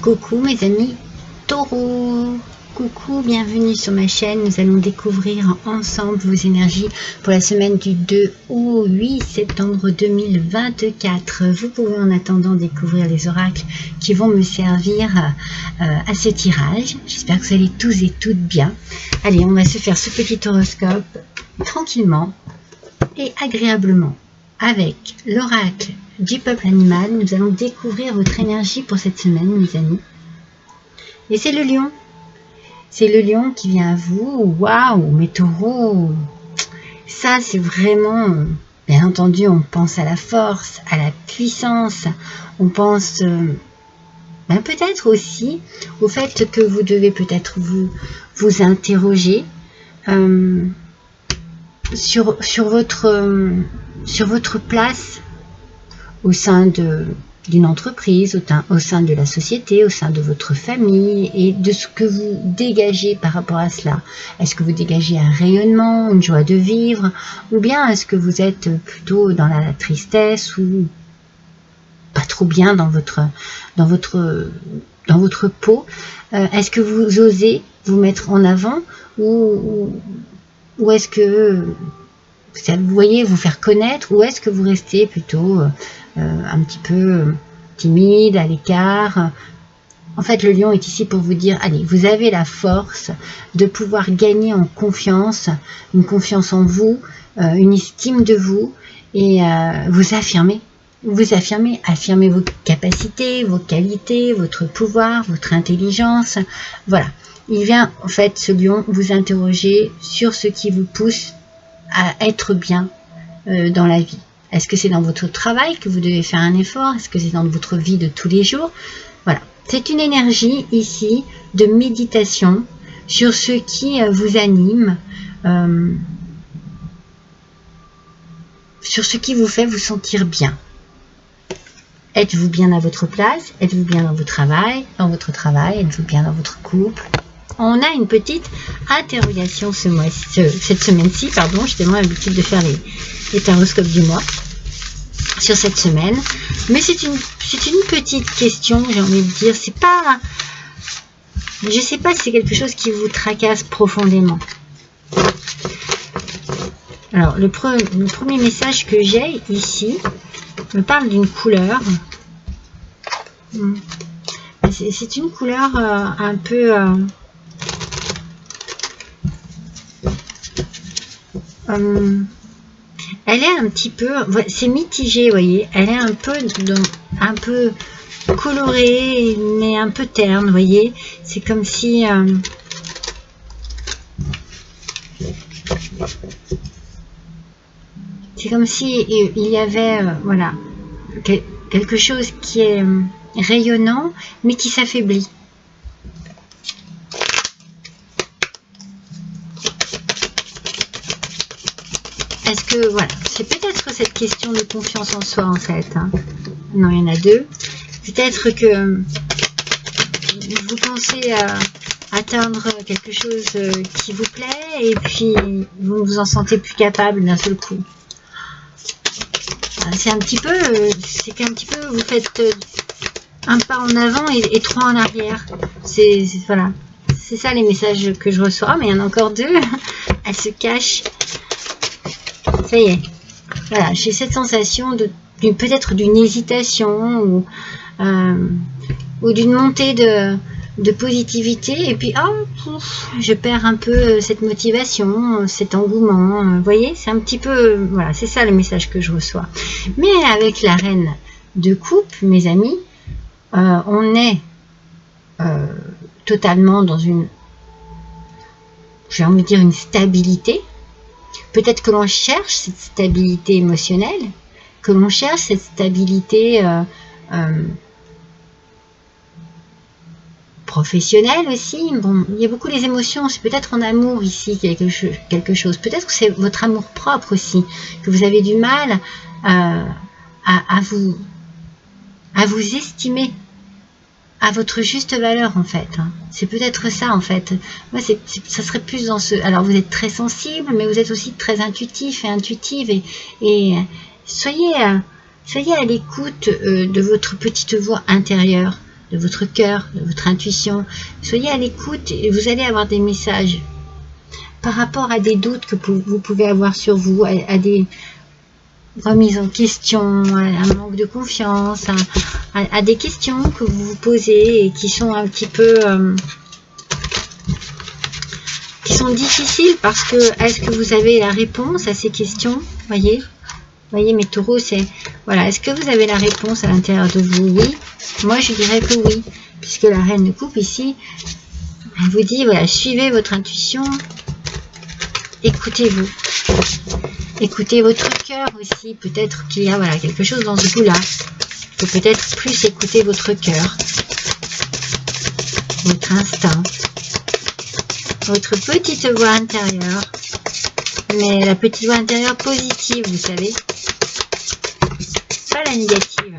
Coucou mes amis taureaux, coucou, bienvenue sur ma chaîne. Nous allons découvrir ensemble vos énergies pour la semaine du 2 au 8 septembre 2024. Vous pouvez en attendant découvrir les oracles qui vont me servir à ce tirage. J'espère que vous allez tous et toutes bien. Allez, on va se faire ce petit horoscope tranquillement et agréablement avec l'oracle du peuple animal. Nous allons découvrir votre énergie pour cette semaine, mes amis. Et c'est le lion. C'est le lion qui vient à vous. Waouh, mes taureaux. Ça, c'est vraiment... Bien entendu, on pense à la force, à la puissance. On pense peut-être aussi au fait que vous devez peut-être vous interroger sur votre place au sein d'une entreprise, au sein de la société, au sein de votre famille et de ce que vous dégagez par rapport à cela. Est-ce que vous dégagez un rayonnement, une joie de vivre, ou bien est-ce que vous êtes plutôt dans la tristesse ou pas trop bien dans votre peau? Est-ce que vous osez vous mettre en avant ou est-ce que vous voyez vous faire connaître, ou est-ce que vous restez plutôt un petit peu timide, à l'écart? En fait, le lion est ici pour vous dire, allez, vous avez la force de pouvoir gagner en confiance, une confiance en vous, une estime de vous, et vous affirmer. Vous affirmez vos capacités, vos qualités, votre pouvoir, votre intelligence. Voilà. Il vient, en fait, ce lion, vous interroger sur ce qui vous pousse à être bien dans la vie. Est-ce que c'est dans votre travail que vous devez faire un effort? Est-ce que c'est dans votre vie de tous les jours? Voilà. C'est une énergie ici de méditation sur ce qui vous anime, sur ce qui vous fait vous sentir bien. Êtes-vous bien à votre place? Êtes-vous bien dans votre travail? Êtes-vous bien dans votre couple? On a une petite interrogation cette semaine-ci, pardon. J'ai tellement l'habitude de faire les taroscopes du mois sur cette semaine. Mais c'est une petite question, j'ai envie de dire. C'est pas... Je sais pas si c'est quelque chose qui vous tracasse profondément. Alors, le premier message que j'ai ici me parle d'une couleur. C'est une couleur un peu... elle est un petit peu, c'est mitigé, vous voyez, elle est un peu colorée, mais un peu terne, vous voyez, c'est comme si il y avait voilà, quelque chose qui est rayonnant mais qui s'affaiblit. Est-ce que, voilà, c'est peut-être cette question de confiance en soi, en fait. Hein. Non, il y en a deux. Peut-être que vous pensez atteindre quelque chose qui vous plaît et puis vous vous en sentez plus capable d'un seul coup. C'est un petit peu, vous faites un pas en avant et trois en arrière. Voilà. C'est ça les messages que je reçois, mais il y en a encore deux. Elles se cachent. Ça y est, voilà, j'ai cette sensation peut-être d'une hésitation ou d'une montée de positivité, et puis je perds un peu cette motivation, cet engouement, vous voyez, c'est un petit peu, voilà, c'est ça le message que je reçois. Mais avec la reine de coupe, mes amis, on est totalement dans j'ai envie de dire une stabilité. Peut-être que l'on cherche cette stabilité émotionnelle, que l'on cherche cette stabilité professionnelle aussi. Bon, il y a beaucoup les émotions, c'est peut-être en amour ici quelque chose. Peut-être que c'est votre amour propre aussi, que vous avez du mal à vous estimer à votre juste valeur, en fait. C'est peut-être ça, en fait. Moi, ça serait plus dans ce... Alors, vous êtes très sensible, mais vous êtes aussi très intuitif et intuitive. Et soyez à l'écoute de votre petite voix intérieure. de votre cœur, de votre intuition. Soyez à l'écoute et vous allez avoir des messages par rapport à des doutes que vous pouvez avoir sur vous, à des remises en question, à un manque de confiance, à des questions que vous vous posez et qui sont un petit peu... qui sont difficiles parce que est-ce que vous avez la réponse à ces questions? Voyez, mes taureaux, c'est... Voilà, est-ce que vous avez la réponse à l'intérieur de vous? Oui. Moi, je dirais que oui, puisque la reine de coupe ici, elle vous dit, voilà, suivez votre intuition, écoutez-vous. Écoutez votre cœur aussi, peut-être qu'il y a voilà, quelque chose dans ce goût-là. Il faut peut-être plus écouter votre cœur, votre instinct, votre petite voix intérieure, mais la petite voix intérieure positive, vous savez, pas la négative.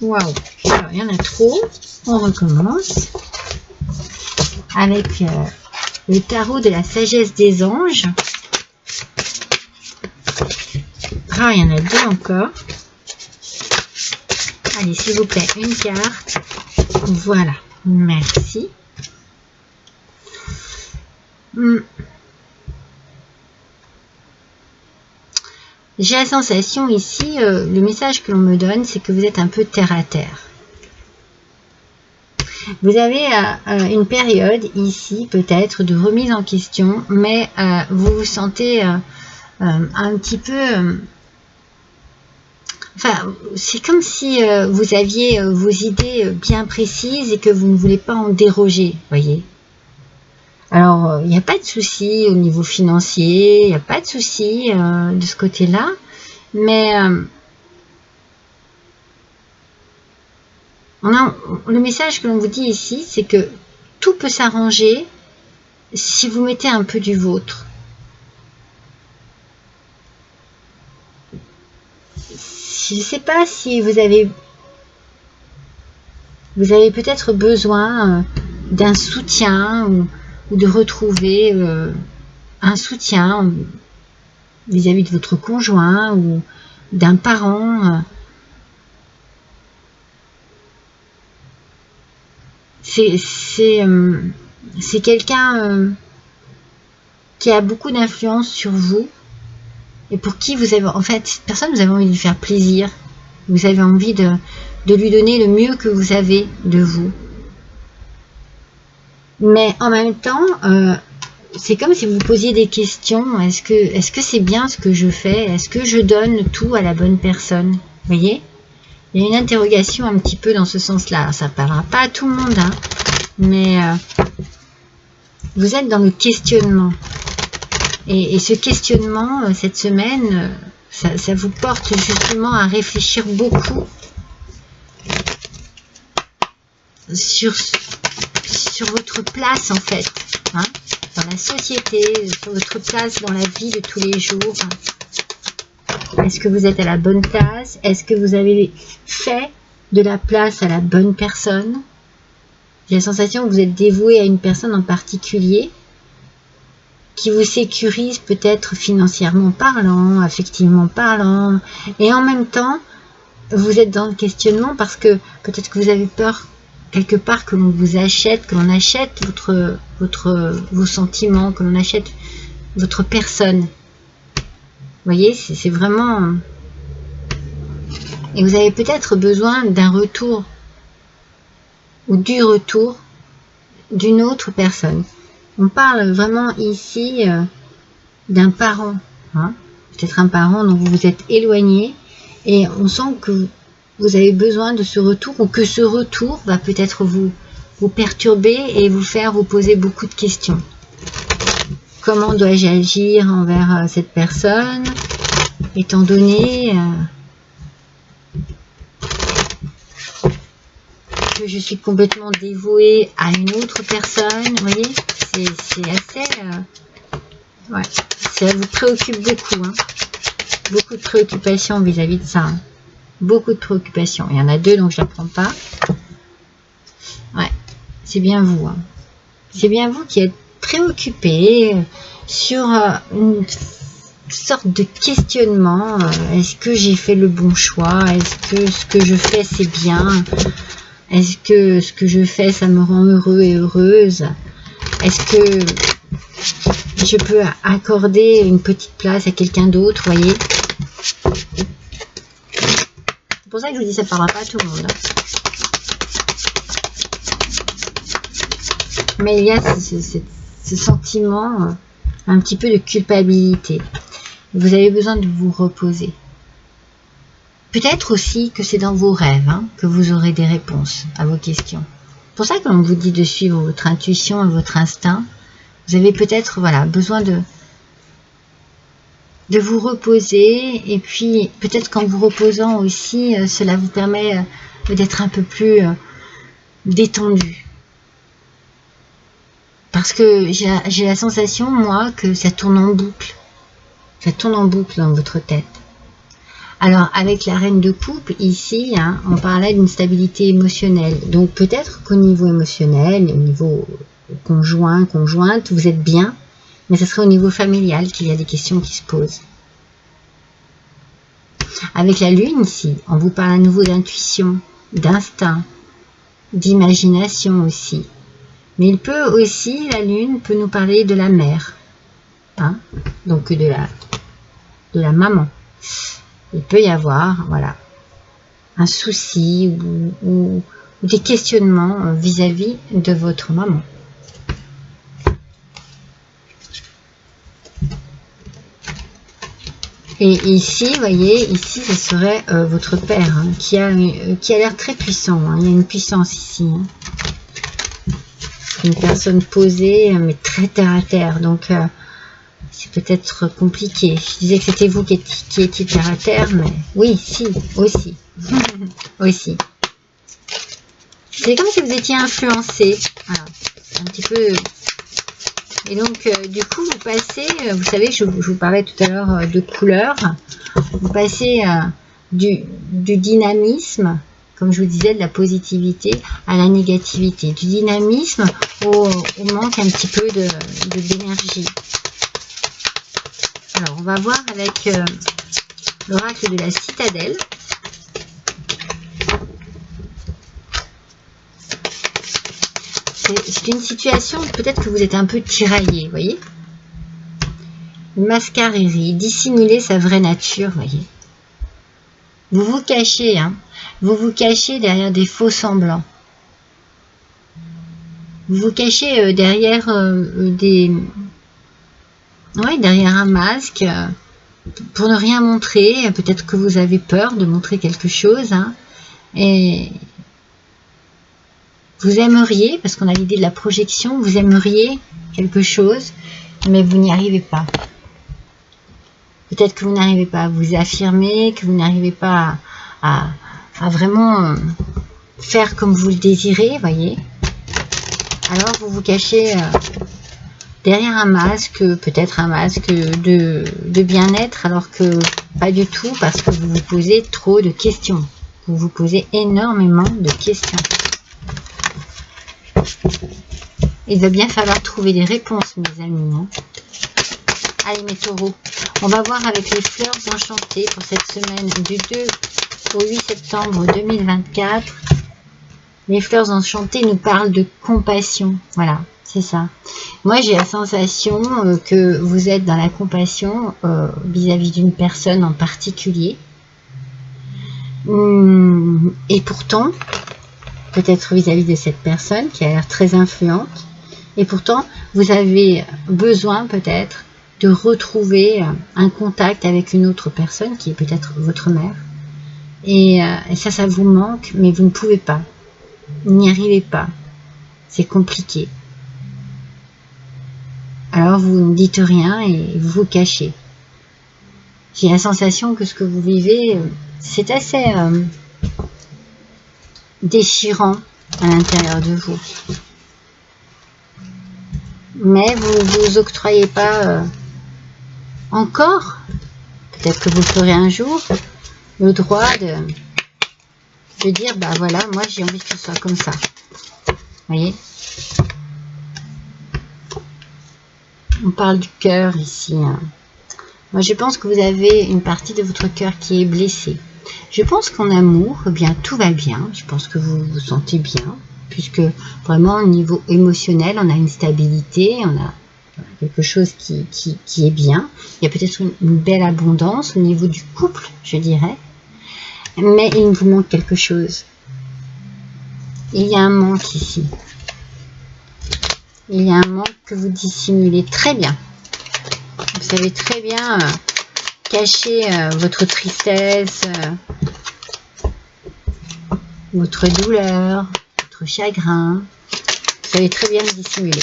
Waouh! Alors, il y en a trop. On recommence avec le tarot de la sagesse des anges. Ah, il y en a deux encore. Allez, s'il vous plaît, une carte. Voilà, merci. J'ai la sensation ici, le message que l'on me donne, c'est que vous êtes un peu terre à terre. Vous avez une période ici, peut-être, de remise en question, mais vous vous sentez un petit peu... Enfin, c'est comme si vous aviez vos idées bien précises et que vous ne voulez pas en déroger, voyez. Alors, il n'y a pas de souci au niveau financier, il n'y a pas de souci de ce côté-là, mais le message que l'on vous dit ici, c'est que tout peut s'arranger si vous mettez un peu du vôtre. Je ne sais pas si vous avez peut-être besoin d'un soutien ou de retrouver un soutien vis-à-vis de votre conjoint ou d'un parent. C'est quelqu'un qui a beaucoup d'influence sur vous et pour qui vous avez, en fait, cette personne, vous avez envie de lui faire plaisir. Vous avez envie de lui donner le mieux que vous avez de vous. Mais en même temps, c'est comme si vous posiez des questions. Est-ce que c'est bien ce que je fais? Est-ce que je donne tout à la bonne personne? Vous voyez? Il y a une interrogation un petit peu dans ce sens-là. Ça ne parlera pas à tout le monde, hein, mais vous êtes dans le questionnement. Et ce questionnement, cette semaine, ça vous porte justement à réfléchir beaucoup sur votre place, en fait, hein, dans la société, sur votre place dans la vie de tous les jours. Est-ce que vous êtes à la bonne place? Est-ce que vous avez fait de la place à la bonne personne? J'ai la sensation que vous êtes dévoué à une personne en particulier qui vous sécurise peut-être financièrement parlant, affectivement parlant, et en même temps, vous êtes dans le questionnement parce que peut-être que vous avez peur quelque part que l'on vous achète, que l'on achète vos sentiments, que l'on achète votre personne. Vous voyez, c'est vraiment... Et vous avez peut-être besoin d'un retour ou du retour d'une autre personne. On parle vraiment ici d'un parent, hein, peut-être un parent dont vous vous êtes éloigné et on sent que vous avez besoin de ce retour ou que ce retour va peut-être vous perturber et vous faire vous poser beaucoup de questions. Comment dois-je agir envers cette personne étant donné que je suis complètement dévouée à une autre personne? Vous voyez, c'est assez... ouais, ça vous préoccupe beaucoup, hein. Beaucoup de préoccupations vis-à-vis de ça. Hein. Beaucoup de préoccupations. Il y en a deux, donc je ne la prends pas. Ouais, c'est bien vous. Hein. C'est bien vous qui êtes préoccupé sur une sorte de questionnement. Est-ce que j'ai fait le bon choix? Est-ce que ce que je fais, c'est bien? Est-ce que ce que je fais, ça me rend heureux et heureuse? Est-ce que je peux accorder une petite place à quelqu'un d'autre, voyez? C'est pour ça que je vous dis, ça ne parlera pas à tout le monde. Mais il y a ce sentiment, un petit peu de culpabilité. Vous avez besoin de vous reposer. Peut-être aussi que c'est dans vos rêves que vous aurez des réponses à vos questions. C'est pour ça qu'on vous dit de suivre votre intuition et votre instinct. Vous avez peut-être besoin de vous reposer, et puis peut-être qu'en vous reposant aussi, cela vous permet d'être un peu plus détendu. Parce que j'ai la sensation, moi, que ça tourne en boucle. Ça tourne en boucle dans votre tête. Alors, avec la reine de coupe, ici, on parlait d'une stabilité émotionnelle. Donc, peut-être qu'au niveau émotionnel, au niveau conjoint, conjointe, vous êtes bien, mais ce serait au niveau familial qu'il y a des questions qui se posent. Avec la lune, ici, on vous parle à nouveau d'intuition, d'instinct, d'imagination aussi. Mais il peut aussi, la lune peut nous parler de la mère, donc de la maman. Il peut y avoir, un souci ou des questionnements vis-à-vis de votre maman. Et ici, vous voyez, ici, ce serait votre père qui a l'air très puissant. Il y a une puissance ici. Une personne posée, mais très terre à terre. Donc, c'est peut-être compliqué. Je disais que c'était vous qui étiez terre à terre, mais oui, si, aussi. aussi. C'est comme si vous étiez influencé. Voilà, un petit peu. Et donc, du coup, vous passez, vous savez, je vous parlais tout à l'heure de couleurs. Vous passez du dynamisme, comme je vous disais, de la positivité à la négativité. Du dynamisme au manque un petit peu d'énergie. Alors, on va voir avec l'oracle de la citadelle. C'est une situation, peut-être que vous êtes un peu tiraillé, vous voyez. Mascarerie, dissimuler sa vraie nature, vous voyez. Vous vous cachez, vous vous cachez derrière des faux semblants. Vous vous cachez derrière derrière un masque pour ne rien montrer. Peut-être que vous avez peur de montrer quelque chose, et vous aimeriez, parce qu'on a l'idée de la projection, vous aimeriez quelque chose, mais vous n'y arrivez pas. Peut-être que vous n'arrivez pas à vous affirmer, que vous n'arrivez pas à vraiment faire comme vous le désirez, voyez. Alors vous vous cachez derrière un masque, peut-être un masque de bien-être, alors que pas du tout, parce que vous vous posez trop de questions. Vous vous posez énormément de questions. Il va bien falloir trouver des réponses, mes amis. Allez, mes taureaux, on va voir avec les fleurs enchantées pour cette semaine du 2 au 8 septembre 2024. Les fleurs enchantées nous parlent de compassion. Voilà, c'est ça. Moi, j'ai la sensation que vous êtes dans la compassion vis-à-vis d'une personne en particulier. Et pourtant, peut-être vis-à-vis de cette personne qui a l'air très influente, et pourtant, vous avez besoin peut-être de retrouver un contact avec une autre personne qui est peut-être votre mère. Et ça vous manque, mais vous ne pouvez pas. Vous n'y arrivez pas. C'est compliqué. Alors vous ne dites rien et vous vous cachez. J'ai la sensation que ce que vous vivez, c'est assez déchirant à l'intérieur de vous. Mais vous ne vous octroyez pas encore, peut-être que vous le ferez un jour, le droit de dire, bah voilà, moi j'ai envie que ce soit comme ça. Vous voyez? On parle du cœur ici. Moi je pense que vous avez une partie de votre cœur qui est blessée. Je pense qu'en amour, eh bien, tout va bien. Je pense que vous vous sentez bien, puisque vraiment au niveau émotionnel, on a une stabilité, on a quelque chose qui est bien. Il y a peut-être une belle abondance au niveau du couple, je dirais. Mais il vous manque quelque chose. Il y a un manque ici. Il y a un manque que vous dissimulez très bien. Vous savez très bien cacher votre tristesse, votre douleur, votre chagrin. Vous savez très bien le dissimuler.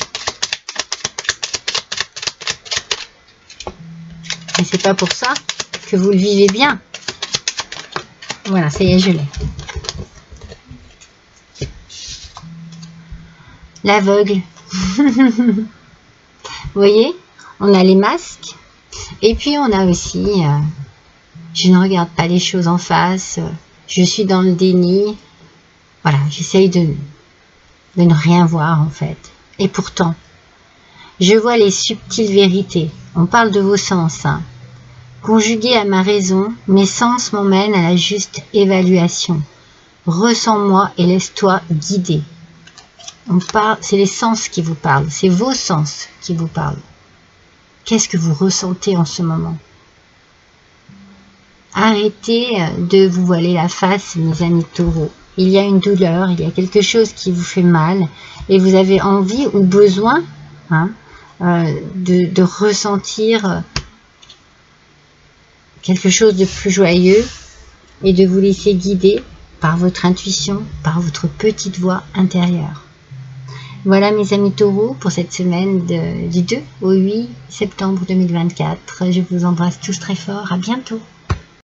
Et c'est pas pour ça que vous le vivez bien. Voilà, ça y est, je l'ai. L'aveugle. Vous voyez, on a les masques. Et puis on a aussi, je ne regarde pas les choses en face. Je suis dans le déni. Voilà, j'essaye de ne rien voir en fait. Et pourtant, je vois les subtiles vérités. On parle de vos sens. Hein. Conjugué à ma raison, mes sens m'emmènent à la juste évaluation. Ressens-moi et laisse-toi guider. On parle, c'est les sens qui vous parlent, c'est vos sens qui vous parlent. Qu'est-ce que vous ressentez en ce moment? Arrêtez de vous voiler la face, mes amis taureaux. Il y a une douleur, il y a quelque chose qui vous fait mal et vous avez envie ou besoin de ressentir quelque chose de plus joyeux et de vous laisser guider par votre intuition, par votre petite voix intérieure. Voilà mes amis taureaux pour cette semaine du 2 au 8 septembre 2024. Je vous embrasse tous très fort. À bientôt.